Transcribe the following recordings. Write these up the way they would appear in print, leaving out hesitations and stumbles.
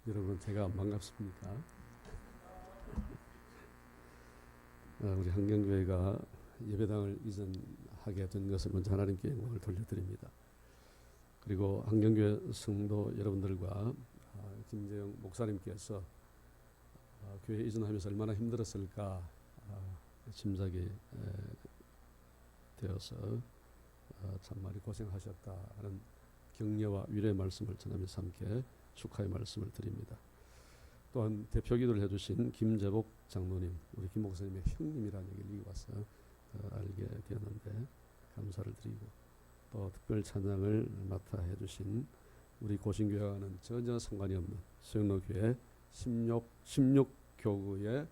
여러분 제가 반갑습니까? 우리 한경교회가 예배당을 이전하게 된 것을 먼저 하나님께 영광을 돌려드립니다. 그리고 한경교회 성도 여러분들과 김재영 목사님께서 교회 이전하면서 얼마나 힘들었을까 짐작이 되어서 참 많이 고생하셨다는 격려와 위로의 말씀을 전하면서 함께 축하의 말씀을 드립니다. 또한 대표 기도를 해주신 김재복 장로님, 우리 김 목사님의 형님이라는 얘기를 이기 와서 알게 되었는데 감사를 드리고, 또 특별 찬양을 맡아 해주신 우리 고신교회와는 전혀 상관이 없는 수영로교회 16교구의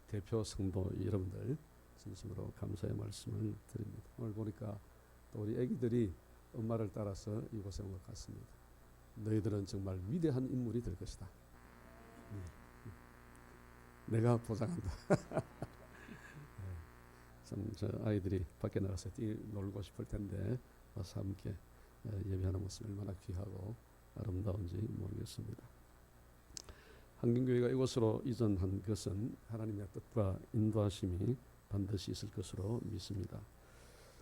대표 성도 여러분들 진심으로 감사의 말씀을 드립니다. 오늘 보니까 또 우리 애기들이 엄마를 따라서 이곳에 온 것 같습니다. 너희들은 정말 위대한 인물이 될 것이다. 내가 보장한다. 참 저 아이들이 밖에 나가서 뛰놀고 싶을 텐데 와서 함께 예배하는 모습이 얼마나 귀하고 아름다운지 모르겠습니다. 한경교회가 이곳으로 이전한 것은 하나님의 뜻과 인도하심이 반드시 있을 것으로 믿습니다.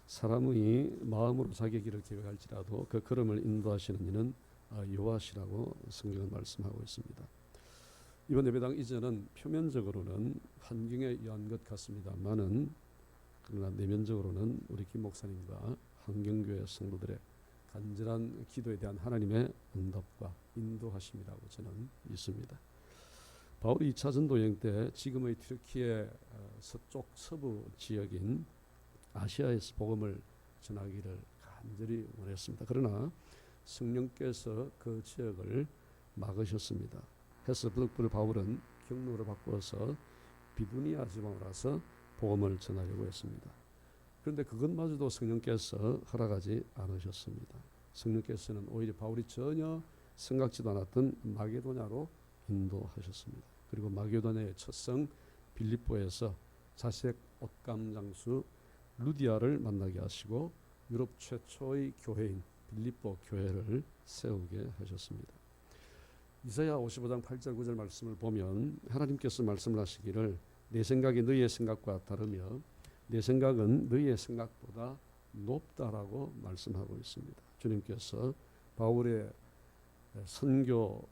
사람의 마음으로 자기의 길을 계획할지라도 그 걸음을 인도하시는 이는 여호와시라고 성경은 말씀하고 있습니다. 이번 예배당 이전은 표면적으로는 환경에 의한 것 같습니다만은 그러나 내면적으로는 우리 김 목사님과 한경교회 성도들의 간절한 기도에 대한 하나님의 응답과 인도하심이라고 저는 믿습니다. 바울이 2차 전도 여행 때 지금의 튀르키예 서쪽 서부 지역인 아시아에서 복음을 전하기를 간절히 원했습니다. 그러나 성령께서 그 지역을 막으셨습니다. 해서 부득불 바울은 경로를 바꾸어서 비두니아 지방으로 와서 복음을 전하려고 했습니다. 그런데 그것마저도 성령께서 허락하지 않으셨습니다. 성령께서는 오히려 바울이 전혀 생각지도 않았던 마게도냐로 인도하셨습니다. 그리고 마게도냐의 첫 성 빌립보에서 자색 옷감 장수 루디아를 만나게 하시고 유럽 최초의 교회인 빌립보 교회를 세우게 하셨습니다. 이사야 55장 8절 9절 말씀을 보면 하나님께서 말씀을 하시기를 내 생각이 너희의 생각과 다르며 내 생각은 너희의 생각보다 높다라고 말씀하고 있습니다. 주님께서 바울의 선교에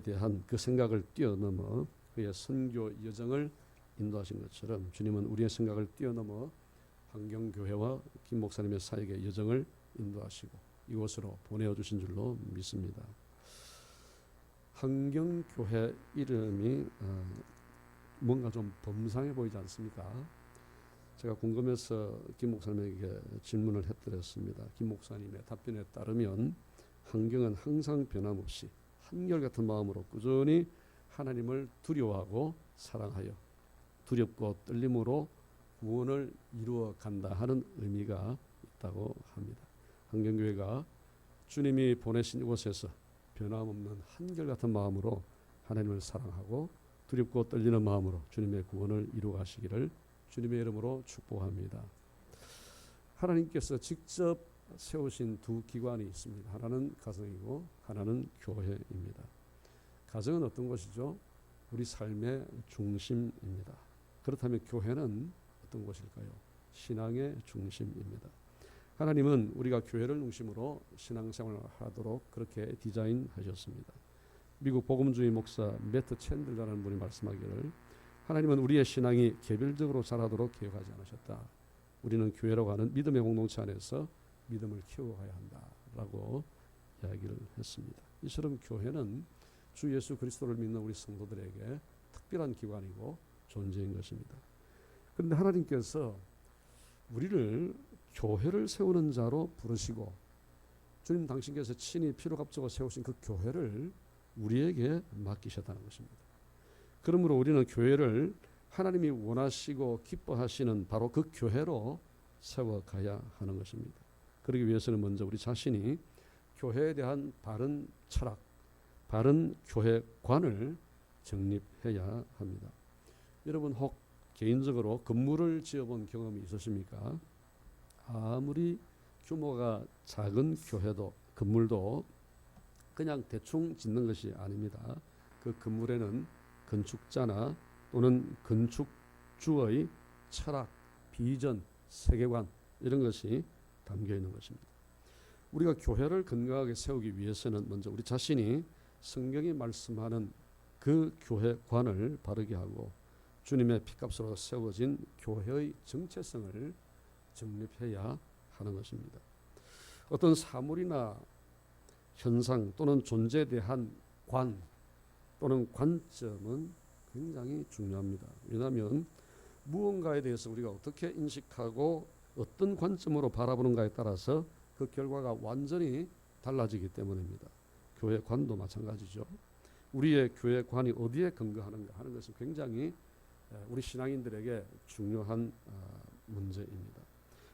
대한 그 생각을 뛰어넘어 그의 선교 여정을 인도하신 것처럼 주님은 우리의 생각을 뛰어넘어 한경교회와 김 목사님의 사역의 여정을 인도하시고 이곳으로 보내어주신 줄로 믿습니다. 한경교회 이름이 뭔가 좀 범상해 보이지 않습니까? 제가 궁금해서 김 목사님에게 질문을 해드렸습니다. 김 목사님의 답변에 따르면 한경은 항상 변함없이 한결같은 마음으로 꾸준히 하나님을 두려워하고 사랑하여 두렵고 떨림으로 구원을 이루어 간다 하는 의미가 있다고 합니다. 한경교회가 주님이 보내신 이곳에서 변함없는 한결같은 마음으로 하나님을 사랑하고 두렵고 떨리는 마음으로 주님의 구원을 이루어 가시기를 주님의 이름으로 축복합니다. 하나님께서 직접 세우신 두 기관이 있습니다. 하나는 가정이고 하나는 교회입니다. 가정은 어떤 것이죠? 우리 삶의 중심입니다. 그렇다면 교회는 어떤 것일까요? 신앙의 중심입니다. 하나님은 우리가 교회를 중심으로 신앙생활을 하도록 그렇게 디자인하셨습니다. 미국 복음주의 목사 매트 챈들라는 분이 말씀하기를 하나님은 우리의 신앙이 개별적으로 자라도록 계획하지 않으셨다. 우리는 교회라고 하는 믿음의 공동체 안에서 믿음을 키워가야 한다라고 이야기를 했습니다. 이처럼 교회는 주 예수 그리스도를 믿는 우리 성도들에게 특별한 기관이고 존재인 것입니다. 그런데 하나님께서 우리를 교회를 세우는 자로 부르시고 주님 당신께서 친히 피로 값주고 세우신 그 교회를 우리에게 맡기셨다는 것입니다. 그러므로 우리는 교회를 하나님이 원하시고 기뻐하시는 바로 그 교회로 세워가야 하는 것입니다. 그러기 위해서는 먼저 우리 자신이 교회에 대한 바른 철학, 바른 교회관을 정립해야 합니다. 여러분 혹 개인적으로 건물을 지어본 경험이 있으십니까? 아무리 규모가 작은 교회도 건물도 그냥 대충 짓는 것이 아닙니다. 그 건물에는 건축자나 또는 건축주의 철학, 비전, 세계관 이런 것이 담겨 있는 것입니다. 우리가 교회를 건강하게 세우기 위해서는 먼저 우리 자신이 성경이 말씀하는 그 교회관을 바르게 하고 주님의 피값으로 세워진 교회의 정체성을 정립해야 하는 것입니다. 어떤 사물이나 현상 또는 존재에 대한 관 또는 관점은 굉장히 중요합니다. 왜냐하면 무언가에 대해서 우리가 어떻게 인식하고 어떤 관점으로 바라보는가에 따라서 그 결과가 완전히 달라지기 때문입니다. 교회관도 마찬가지죠. 우리의 교회관이 어디에 근거하는가 하는 것은 굉장히 우리 신앙인들에게 중요한 문제입니다.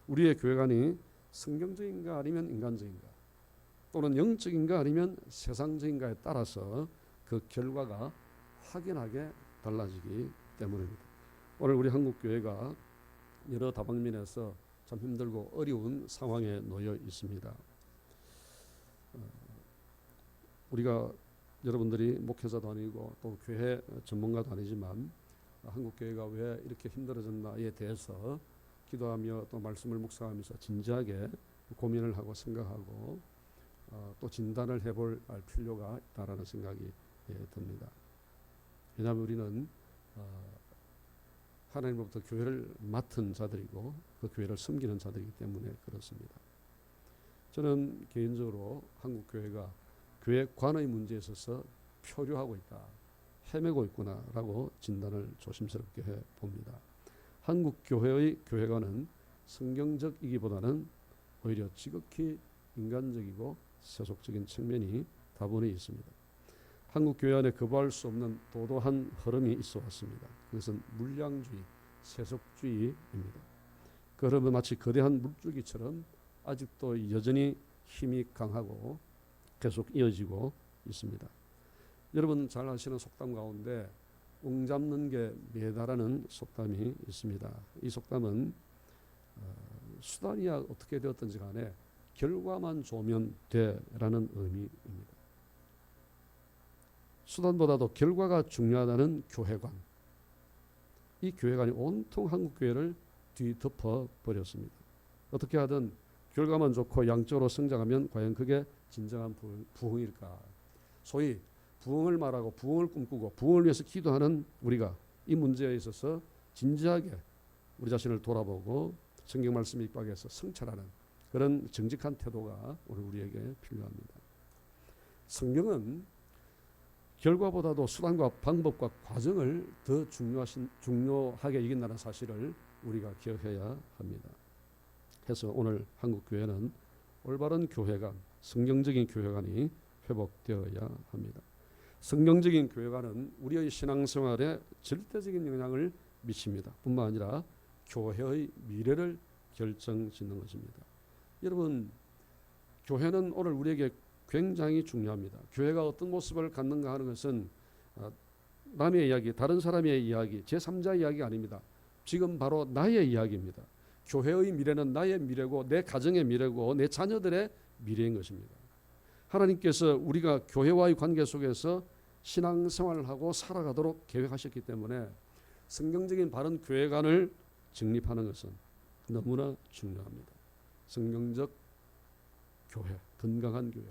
우리의 교회관이 성경적인가 아니면 인간적인가 또는 영적인가 아니면 세상적인가에 따라서 그 결과가 확연하게 달라지기 때문입니다. 오늘 우리 한국교회가 여러 다방면에서 참 힘들고 어려운 상황에 놓여 있습니다. 우리가 여러분들이 목회자도 아니고 또 교회 전문가도 아니지만 한국교회가 왜 이렇게 힘들어졌나에 대해서 기도하며 또 말씀을 묵상하면서 진지하게 고민을 하고 생각하고 또 진단을 해볼 필요가 있다라는 생각이 듭니다. 왜냐하면 우리는 하나님으로부터 교회를 맡은 자들이고 그 교회를 섬기는 자들이기 때문에 그렇습니다. 저는 개인적으로 한국교회가 교회관의 문제에 있어서 표류하고 있다, 헤매고 있구나라고 진단을 조심스럽게 해봅니다. 한국교회의 교회관은 성경적이기보다는 오히려 지극히 인간적이고 세속적인 측면이 다분히 있습니다. 한국교회 안에 거부할 수 없는 도도한 흐름이 있어 왔습니다. 그것은 물량주의, 세속주의입니다. 그 흐름은 마치 거대한 물줄기처럼 아직도 여전히 힘이 강하고 계속 이어지고 있습니다. 여러분 잘 아시는 속담 가운데 웅 잡는 게 매다라는 속담이 있습니다. 이 속담은 수단이 어떻게 되었든지 간에 결과만 좋으면 돼라는 의미입니다. 수단보다도 결과가 중요하다는 교회관. 이 교회관이 온통 한국교회를 뒤덮어 버렸습니다. 어떻게 하든 결과만 좋고 양적으로 성장하면 과연 그게 진정한 부흥일까? 소위 부흥을 말하고 부흥을 꿈꾸고 부흥을 위해서 기도하는 우리가 이 문제에 있어서 진지하게 우리 자신을 돌아보고 성경 말씀에 입각해서 성찰하는 그런 정직한 태도가 오늘 우리에게 필요합니다. 성경은 결과보다도 수단과 방법과 과정을 더 중요하게 여긴다는 사실을 우리가 기억해야 합니다. 그래서 오늘 한국교회는 올바른 교회관, 성경적인 교회관이 회복되어야 합니다. 성경적인 교회관은 우리의 신앙생활에 절대적인 영향을 미칩니다. 뿐만 아니라 교회의 미래를 결정짓는 것입니다. 여러분, 교회는 오늘 우리에게 굉장히 중요합니다. 교회가 어떤 모습을 갖는가 하는 것은 남의 이야기, 다른 사람의 이야기, 제3자의 이야기가 아닙니다. 지금 바로 나의 이야기입니다. 교회의 미래는 나의 미래고 내 가정의 미래고 내 자녀들의 미래인 것입니다. 하나님께서 우리가 교회와의 관계 속에서 신앙생활을 하고 살아가도록 계획하셨기 때문에 성경적인 바른 교회관을 정립하는 것은 너무나 중요합니다. 성경적 교회, 건강한 교회,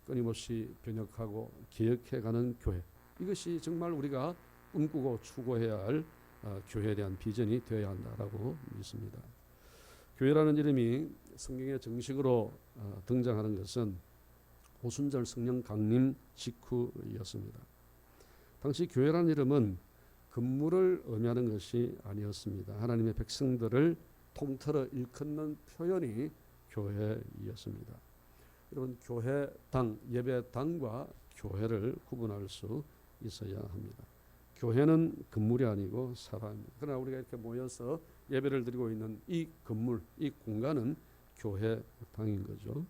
끊임없이 변혁하고 개혁해가는 교회, 이것이 정말 우리가 꿈꾸고 추구해야 할 교회에 대한 비전이 되어야 한다라고 믿습니다. 교회라는 이름이 성경에 정식으로 등장하는 것은 오순절 성령 강림 직후였습니다. 당시 교회라는 이름은 건물을 의미하는 것이 아니었습니다. 하나님의 백성들을 통틀어 일컫는 표현이 교회였습니다. 여러분, 교회당, 예배당과 교회를 구분할 수 있어야 합니다. 교회는 건물이 아니고 사람입니다. 그러나 우리가 이렇게 모여서 예배를 드리고 있는 이 건물, 이 공간은 교회당인 거죠.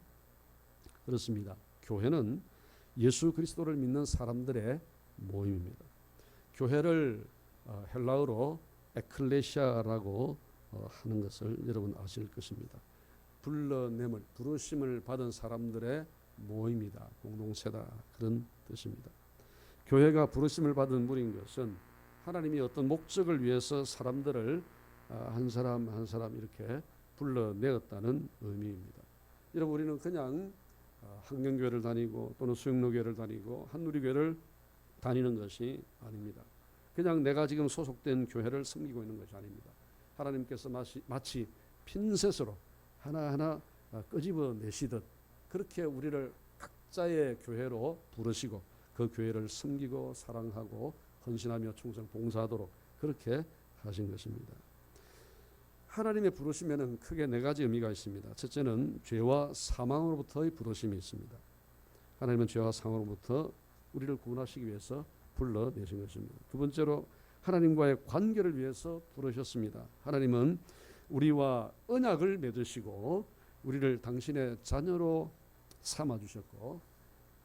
그렇습니다. 교회는 예수 그리스도를 믿는 사람들의 모임입니다. 교회를 헬라어로 에클레시아라고 하는 것을 여러분 아실 것입니다. 불러냄을, 부르심을 받은 사람들의 모임이다, 공동체다, 그런 뜻입니다. 교회가 부르심을 받은 무리인 것은 하나님이 어떤 목적을 위해서 사람들을 한 사람 한 사람 이렇게 불러내었다는 의미입니다. 여러분, 우리는 그냥 학령교회를 다니고 또는 수영로교회를 다니고 한누리교회를 다니는 것이 아닙니다. 그냥 내가 지금 소속된 교회를 섬기고 있는 것이 아닙니다. 하나님께서 마치 핀셋으로 하나하나 끄집어내시듯 그렇게 우리를 각자의 교회로 부르시고 그 교회를 섬기고 사랑하고 헌신하며 충성 봉사하도록 그렇게 하신 것입니다. 하나님의 부르심에는 크게 네 가지 의미가 있습니다. 첫째는 죄와 사망으로부터의 부르심이 있습니다. 하나님은 죄와 사망으로부터 우리를 구원하시기 위해서 불러내신 것입니다. 두 번째로 하나님과의 관계를 위해서 부르셨습니다. 하나님은 우리와 언약을 맺으시고 우리를 당신의 자녀로 삼아주셨고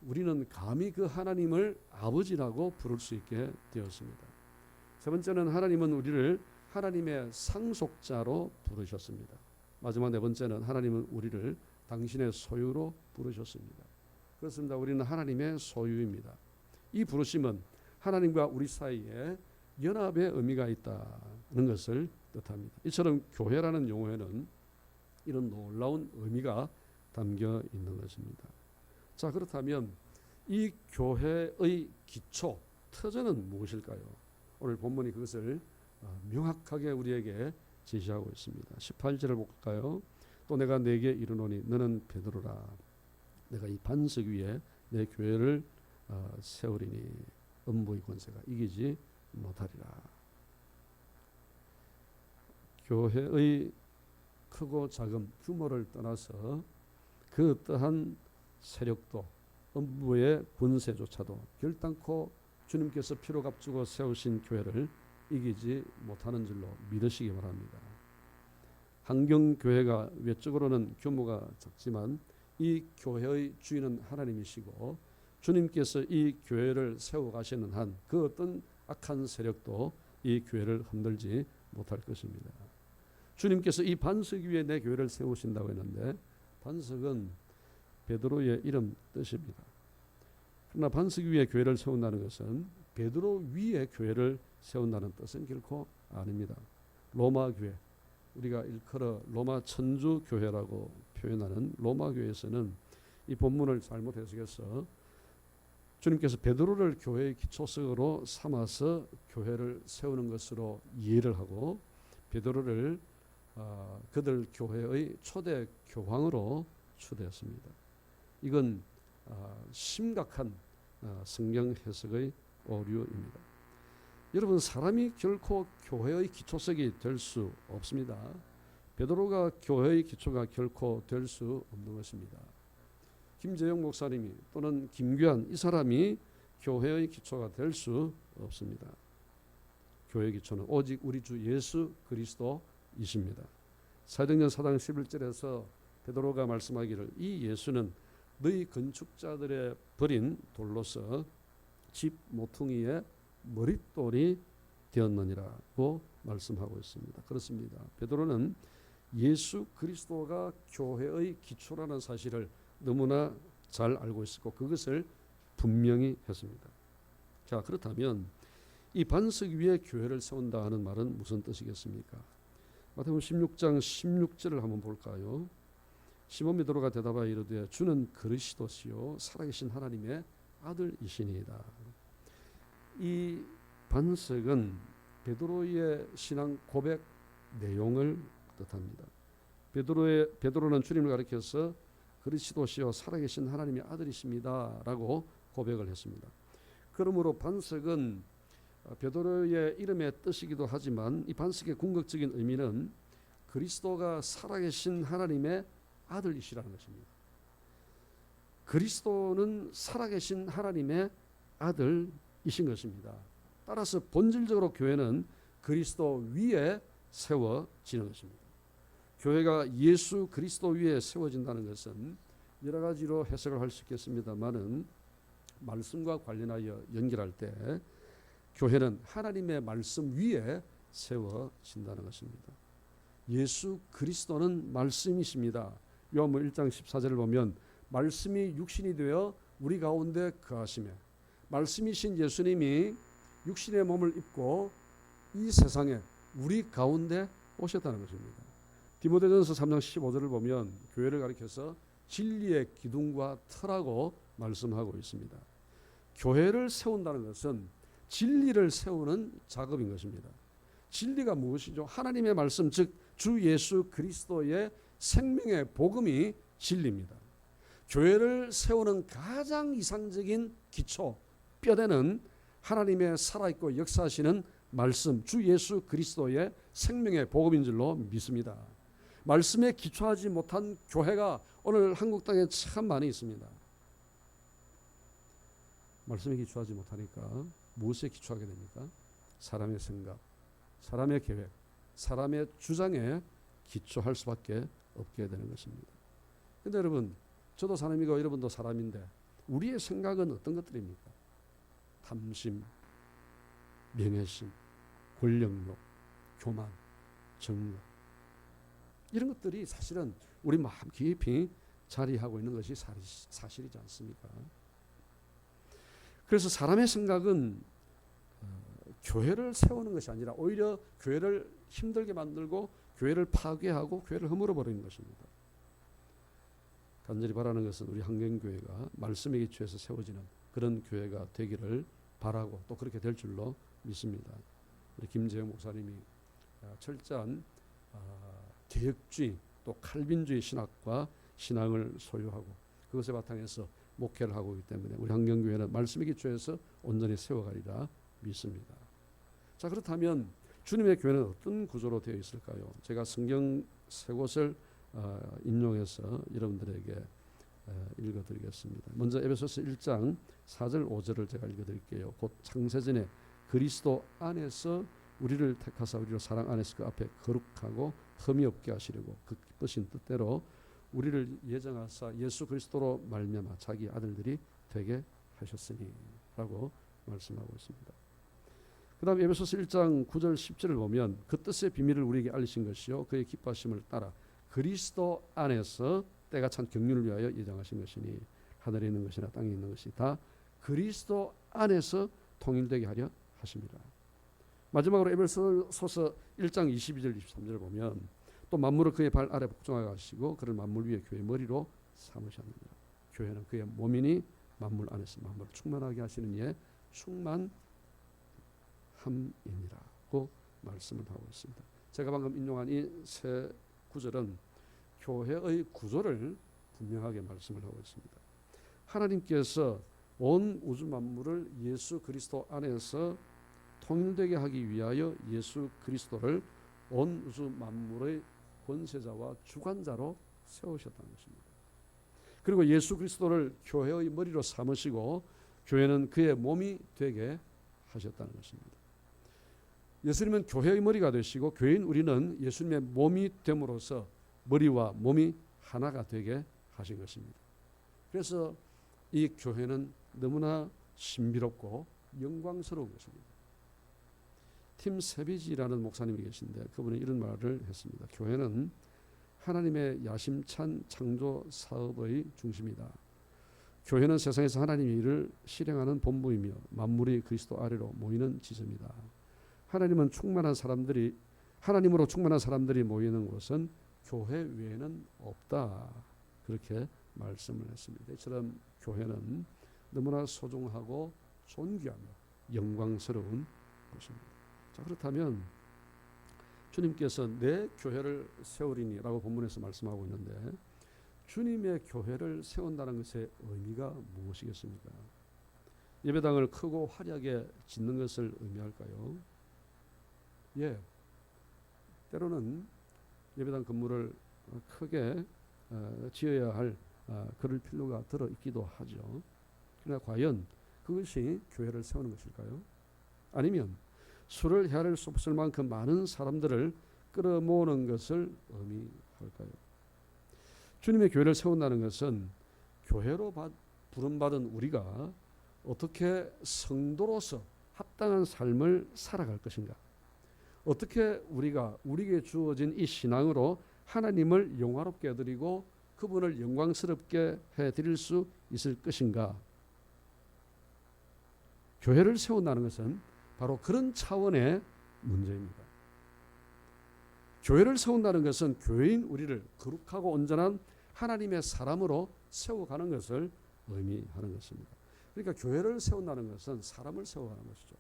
우리는 감히 그 하나님을 아버지라고 부를 수 있게 되었습니다. 세 번째는 하나님은 우리를 하나님의 상속자로 부르셨습니다. 마지막 네 번째는 하나님은 우리를 당신의 소유로 부르셨습니다. 그렇습니다. 우리는 하나님의 소유입니다. 이 부르심은 하나님과 우리 사이에 연합의 의미가 있다는 것을 뜻합니다. 이처럼 교회라는 용어에는 이런 놀라운 의미가 담겨 있는 것입니다. 자, 그렇다면 이 교회의 기초, 터전은 무엇일까요? 오늘 본문이 그것을 명확하게 우리에게 제시하고 있습니다. 18절을 볼까요? 또 내가 네게 이르노니 너는 베드로라. 내가 이 반석 위에 내 교회를 세우리니 음부의 권세가 이기지 못하리라. 교회의 크고 작은 규모를 떠나서 그 어떠한 세력도 음부의 권세조차도 결단코 주님께서 피로 값주고 세우신 교회를 이기지 못하는 줄로 믿으시기 바랍니다. 한경교회가 외적으로는 규모가 작지만 이 교회의 주인은 하나님이시고 주님께서 이 교회를 세워가시는 한 그 어떤 악한 세력도 이 교회를 흔들지 못할 것입니다. 주님께서 이 반석 위에 내 교회를 세우신다고 했는데 반석은 베드로의 이름 뜻입니다. 그러나 반석 위에 교회를 세운다는 것은 베드로 위에 교회를 세운다는 뜻은 결코 아닙니다. 로마 교회, 우리가 일컬어 로마 천주 교회라고 표현하는 로마 교회에서는 이 본문을 잘못 해석해서 주님께서 베드로를 교회의 기초석으로 삼아서 교회를 세우는 것으로 이해를 하고 베드로를 그들 교회의 초대 교황으로 추대했습니다. 이건 심각한 성경 해석의 오류입니다. 여러분, 사람이 결코 교회의 기초석이 될 수 없습니다. 베드로가 교회의 기초가 결코 될 수 없는 것입니다. 김재영 목사님이 또는 김규환 이 사람이 교회의 기초가 될 수 없습니다. 교회의 기초는 오직 우리 주 예수 그리스도이십니다. 사도행전 4장 11절에서 베드로가 말씀하기를 이 예수는 너희 건축자들의 버린 돌로서 집 모퉁이의 머릿돌이 되었느니라고 말씀하고 있습니다. 그렇습니다. 베드로는 예수 그리스도가 교회의 기초라는 사실을 너무나 잘 알고 있었고 그것을 분명히 했습니다. 자, 그렇다면 이 반석 위에 교회를 세운다 하는 말은 무슨 뜻이겠습니까? 마태복음 16장 16절을 한번 볼까요? 시몬 베드로가 대답하여 이르되 주는 그리스도시요 살아계신 하나님의 아들이시니이다. 이 반석은 베드로의 신앙 고백 내용을 뜻합니다. 베드로는 주님을 가리켜서 그리스도시요 살아계신 하나님의 아들이십니다 라고 고백을 했습니다. 그러므로 반석은 베드로의 이름의 뜻이기도 하지만 이 반석의 궁극적인 의미는 그리스도가 살아계신 하나님의 아들이시라는 것입니다. 그리스도는 살아계신 하나님의 아들이신 것입니다. 따라서 본질적으로 교회는 그리스도 위에 세워지는 것입니다. 교회가 예수 그리스도 위에 세워진다는 것은 여러 가지로 해석을 할 수 있겠습니다만은 말씀과 관련하여 연결할 때 교회는 하나님의 말씀 위에 세워진다는 것입니다. 예수 그리스도는 말씀이십니다. 요한복음 1장 14절을 보면 말씀이 육신이 되어 우리 가운데 거하시며 말씀이신 예수님이 육신의 몸을 입고 이 세상에 우리 가운데 오셨다는 것입니다. 디모데전서 3장 15절을 보면 교회를 가리켜서 진리의 기둥과 터라고 말씀하고 있습니다. 교회를 세운다는 것은 진리를 세우는 작업인 것입니다. 진리가 무엇이죠? 하나님의 말씀, 즉 주 예수 그리스도의 생명의 복음이 진리입니다. 교회를 세우는 가장 이상적인 기초, 뼈대는 하나님의 살아있고 역사하시는 말씀, 주 예수 그리스도의 생명의 복음인 줄로 믿습니다. 말씀에 기초하지 못한 교회가 오늘 한국 땅에 참 많이 있습니다. 말씀에 기초하지 못하니까 무엇에 기초하게 됩니까? 사람의 생각, 사람의 계획, 사람의 주장에 기초할 수밖에 없게 되는 것입니다. 그런데 여러분, 저도 사람이고 여러분도 사람인데 우리의 생각은 어떤 것들입니까? 탐심, 명예심, 권력욕, 교만, 정욕, 이런 것들이 사실은 우리 마음 깊이 자리하고 있는 것이 사실이지 않습니까? 그래서 사람의 생각은 교회를 세우는 것이 아니라 오히려 교회를 힘들게 만들고 교회를 파괴하고 교회를 허물어 버리는 것입니다. 간절히 바라는 것은 우리 한경교회가 말씀에 기초해서 세워지는 그런 교회가 되기를 바라고 또 그렇게 될 줄로 믿습니다. 우리 김재영 목사님이 철저한 개혁주의 또 칼빈주의 신학과 신앙을 소유하고 그것에 바탕에서 목회를 하고 있기 때문에 우리 한경교회는 말씀에 기초해서 온전히 세워가리라 믿습니다. 자, 그렇다면 주님의 교회는 어떤 구조로 되어 있을까요? 제가 성경 세 곳을 인용해서 여러분들에게 읽어드리겠습니다. 먼저 에베소서 1장 4절 5절을 제가 읽어드릴게요. 곧 창세전에 그리스도 안에서 우리를 택하사 우리를 사랑 안에서 그 앞에 거룩하고 흠이 없게 하시려고 그 기쁘신 뜻대로 우리를 예정하사 예수 그리스도로 말미암아 자기 아들들이 되게 하셨으니 라고 말씀하고 있습니다. 그 다음 에베소서 1장 9절 10절을 보면 그 뜻의 비밀을 우리에게 알리신 것이요 그의 기뻐하심을 따라 그리스도 안에서 때가 찬 경륜을 위하여 예정하신 것이니 하늘에 있는 것이나 땅에 있는 것이 다 그리스도 안에서 통일되게 하려 하십니다. 마지막으로 에베소서 1장 22절 23절을 보면 또 만물을 그의 발 아래 복종하게 하시고 그를 만물 위에 교회의 머리로 삼으셨느니라. 교회는 그의 몸이니 만물 안에서 만물을 충만하게 하시는 이의 충만함이니라고 말씀을 하고 있습니다. 제가 방금 인용한 이 세 구절은 교회의 구조를 분명하게 말씀을 하고 있습니다. 하나님께서 온 우주 만물을 예수 그리스도 안에서 통일되게 하기 위하여 예수 그리스도를 온 우주 만물의 권세자와 주관자로 세우셨다는 것입니다. 그리고 예수 그리스도를 교회의 머리로 삼으시고 교회는 그의 몸이 되게 하셨다는 것입니다. 예수님은 교회의 머리가 되시고 교회인 우리는 예수님의 몸이 됨으로써 머리와 몸이 하나가 되게 하신 것입니다. 그래서 이 교회는 너무나 신비롭고 영광스러운 것입니다. 팀 세비지라는 목사님이 계신데 그분이 이런 말을 했습니다. 교회는 하나님의 야심찬 창조 사업의 중심이다. 교회는 세상에서 하나님의 일을 실행하는 본부이며 만물이 그리스도 아래로 모이는 지점이다. 하나님으로 충만한 사람들이 모이는 곳은 교회 외에는 없다. 그렇게 말씀을 했습니다. 이처럼 교회는 너무나 소중하고 존귀하며 영광스러운 곳입니다. 자, 그렇다면 주님께서 내 교회를 세우리니라고 본문에서 말씀하고 있는데 주님의 교회를 세운다는 것의 의미가 무엇이겠습니까? 예배당을 크고 화려하게 짓는 것을 의미할까요? 예, 때로는 예배당 건물을 크게 지어야 할 그럴 필요가 들어 있기도 하죠. 그러나 과연 그것이 교회를 세우는 것일까요? 아니면 수를 헤아릴 수 없을 만큼 많은 사람들을 끌어모으는 것을 의미할까요? 주님의 교회를 세운다는 것은 교회로 부름받은 우리가 어떻게 성도로서 합당한 삶을 살아갈 것인가, 어떻게 우리가 우리에게 주어진 이 신앙으로 하나님을 영화롭게 드리고 그분을 영광스럽게 해드릴 수 있을 것인가? 교회를 세운다는 것은 바로 그런 차원의 문제입니다. 교회를 세운다는 것은 교회인 우리를 거룩하고 온전한 하나님의 사람으로 세워가는 것을 의미하는 것입니다. 그러니까 교회를 세운다는 것은 사람을 세워가는 것이죠.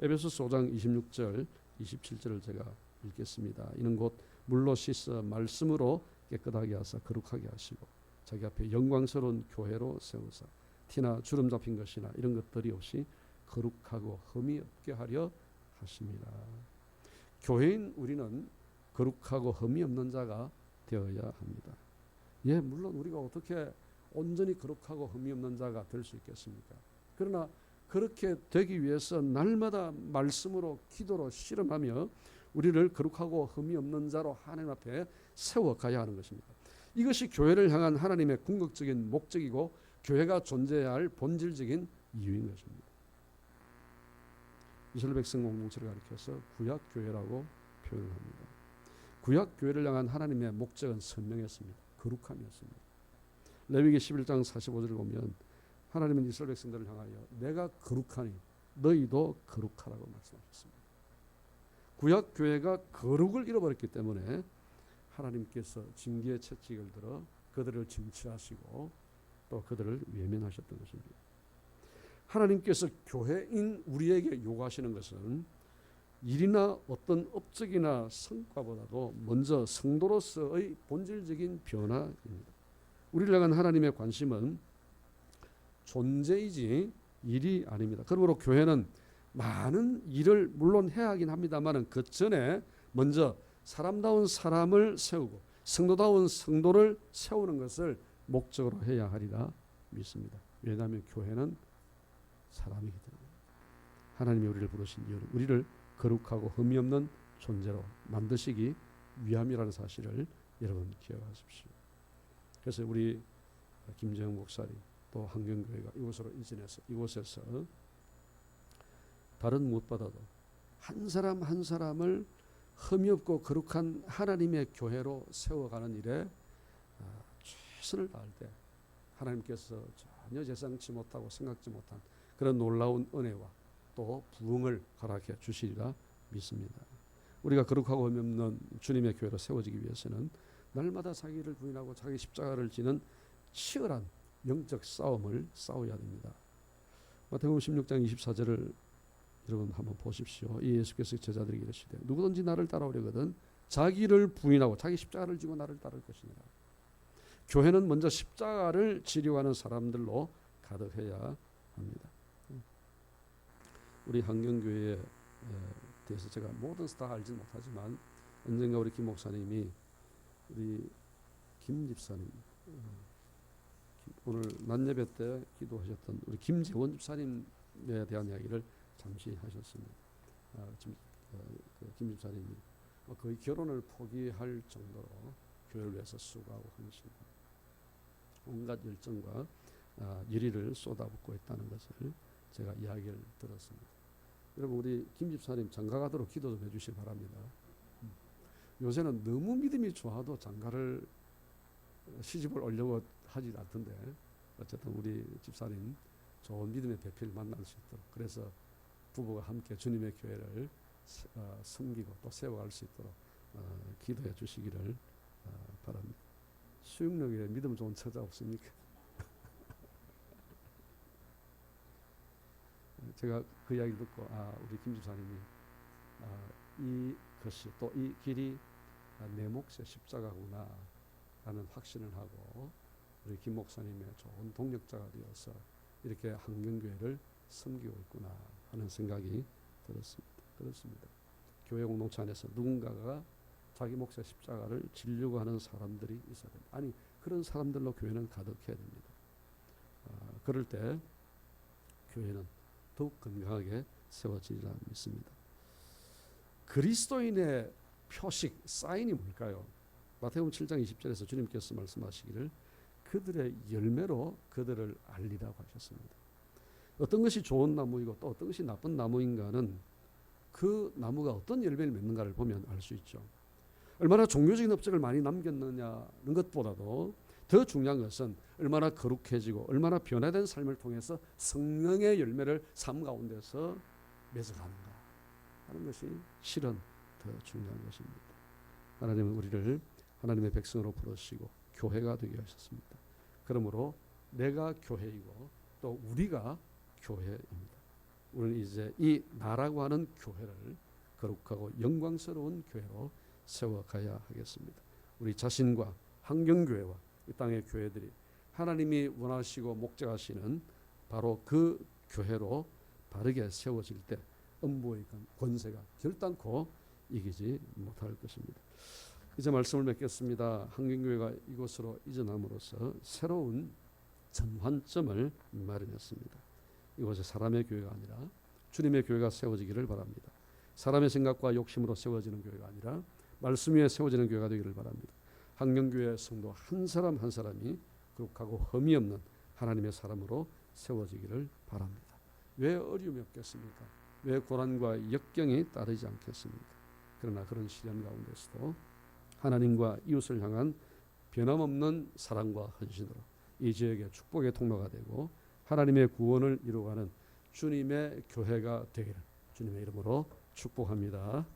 에베소서 5장 26절 27절을 제가 읽겠습니다. 이는 곧 물로 씻어 말씀으로 깨끗하게 하사 거룩하게 하시고 자기 앞에 영광스러운 교회로 세우사 티나 주름 잡힌 것이나 이런 것들이 없이 거룩하고 흠이 없게 하려 하십니다. 교회인 우리는 거룩하고 흠이 없는 자가 되어야 합니다. 예, 물론 우리가 어떻게 온전히 거룩하고 흠이 없는 자가 될 수 있겠습니까? 그러나 그렇게 되기 위해서 날마다 말씀으로 기도로 실험하며 우리를 거룩하고 흠이 없는 자로 하나님 앞에 세워가야 하는 것입니다. 이것이 교회를 향한 하나님의 궁극적인 목적이고 교회가 존재해야 할 본질적인 이유인 것입니다. 이스라엘 백성 공동체를 가리켜서 구약교회라고 표현을 합니다. 구약교회를 향한 하나님의 목적은 선명했습니다. 거룩함이었습니다. 레위기 11장 45절을 보면 하나님은 이스라엘 백성들을 향하여 내가 거룩하니 너희도 거룩하라고 말씀하셨습니다. 구약교회가 거룩을 잃어버렸기 때문에 하나님께서 징계의 채찍을 들어 그들을 징치하시고 또 그들을 외면하셨던 것입니다. 하나님께서 교회인 우리에게 요구하시는 것은 일이나 어떤 업적이나 성과보다도 먼저 성도로서의 본질적인 변화입니다. 우리를 향한 하나님의 관심은 존재이지 일이 아닙니다. 그러므로 교회는 많은 일을 물론 해야 하긴 합니다만 그 전에 먼저 사람다운 사람을 세우고 성도다운 성도를 세우는 것을 목적으로 해야 하리라 믿습니다. 왜냐하면 교회는 사람이기 때문에 하나님이 우리를 부르신 이유는 우리를 거룩하고 흠이 없는 존재로 만드시기 위함이라는 사실을 여러분 기억하십시오. 그래서 우리 김재영 목사님 또 한경교회가 이곳으로 이전해서 이곳에서 다른 무엇보다도 한 사람 한 사람을 흠이 없고 거룩한 하나님의 교회로 세워가는 일에 최선을 다할 때 하나님께서 전혀 예상치 못하고 생각지 못한 그런 놀라운 은혜와 또 부흥을 허락해 주시리라 믿습니다. 우리가 거룩하고 흠이 없는 주님의 교회로 세워지기 위해서는 날마다 자기를 부인하고 자기 십자가를 지는 치열한 영적 싸움을 싸워야 됩니다. 마태복음 16장 24절을 여러분 한번 보십시오. 이 예수께서 제자들에게 이르시되 누구든지 나를 따라오려거든 자기를 부인하고 자기 십자가를 지고 나를 따를 것이니라. 교회는 먼저 십자가를 지려고 하는 사람들로 가득해야 합니다. 우리 한경교회에 대해서 제가 모든 다 알지 못하지만 언젠가 우리 김 목사님이 우리 김 집사님 오늘 낮예배 때 기도하셨던 우리 김재원 집사님에 대한 이야기를 잠시 하셨습니다. 김 집사님이 거의 결혼을 포기할 정도로 교회를 위해서 수고하고 헌신하고 온갖 열정과 열의를 쏟아붓고 있다는 것을 제가 이야기를 들었습니다. 여러분 우리 김 집사님 장가가도록 기도 좀 해주시기 바랍니다. 요새는 너무 믿음이 좋아도 장가를 시집을 오려고 하지 않던데 어쨌든 우리 집사님 좋은 믿음의 배필을 만날 수 있도록 그래서 부부가 함께 주님의 교회를 섬기고 또 세워갈 수 있도록 기도해 주시기를 바랍니다. 수육역에 믿음 좋은 처자 없습니까? 제가 그 이야기 듣고 우리 김 집사님이 이것이 또 이 길이 내 몫의 십자가구나 라는 확신을 하고 우리 김 목사님의 좋은 동력자가 되어서 이렇게 한경교회를 섬기고 있구나 하는 생각이 들었습니다. 교회 공동체 안에서 누군가가 자기 몫의 십자가를 지려고 하는 사람들이 있어야 됩니다. 아니 그런 사람들로 교회는 가득해야 됩니다. 그럴 때 교회는 더욱 건강하게 세워지리라 믿습니다. 그리스도인의 표식, 사인이 뭘까요? 마태복음 7장 20절에서 주님께서 말씀하시기를 그들의 열매로 그들을 알리라고 하셨습니다. 어떤 것이 좋은 나무이고 또 어떤 것이 나쁜 나무인가는 그 나무가 어떤 열매를 맺는가를 보면 알 수 있죠. 얼마나 종교적인 업적을 많이 남겼느냐는 것보다도 더 중요한 것은 얼마나 거룩해지고 얼마나 변화된 삶을 통해서 성령의 열매를 삶 가운데서 맺어가는가 하는 것이 실은 더 중요한 것입니다. 하나님은 우리를 하나님의 백성으로 부르시고 교회가 되게 하셨습니다. 그러므로 내가 교회이고 또 우리가 교회입니다. 우리는 이제 이 나라고 하는 교회를 거룩하고 영광스러운 교회로 세워가야 하겠습니다. 우리 자신과 환경교회와 이 땅의 교회들이 하나님이 원하시고 목적하시는 바로 그 교회로 바르게 세워질 때 음부의 권세가 결단코 이기지 못할 것입니다. 이제 말씀을 맺겠습니다. 환경교회가 이곳으로 이전함으로써 새로운 전환점을 마련했습니다. 이곳에 사람의 교회가 아니라 주님의 교회가 세워지기를 바랍니다. 사람의 생각과 욕심으로 세워지는 교회가 아니라 말씀 위에 세워지는 교회가 되기를 바랍니다. 환경교회 성도 한 사람 한 사람이 거룩하고 흠이 없는 하나님의 사람으로 세워지기를 바랍니다. 왜 어려움이 없겠습니까? 왜 고난과 역경이 따르지 않겠습니까? 그러나 그런 시련 가운데서도 하나님과 이웃을 향한 변함없는 사랑과 헌신으로 이 지역의 축복의 통로가 되고 하나님의 구원을 이루어가는 주님의 교회가 되기를 주님의 이름으로 축복합니다.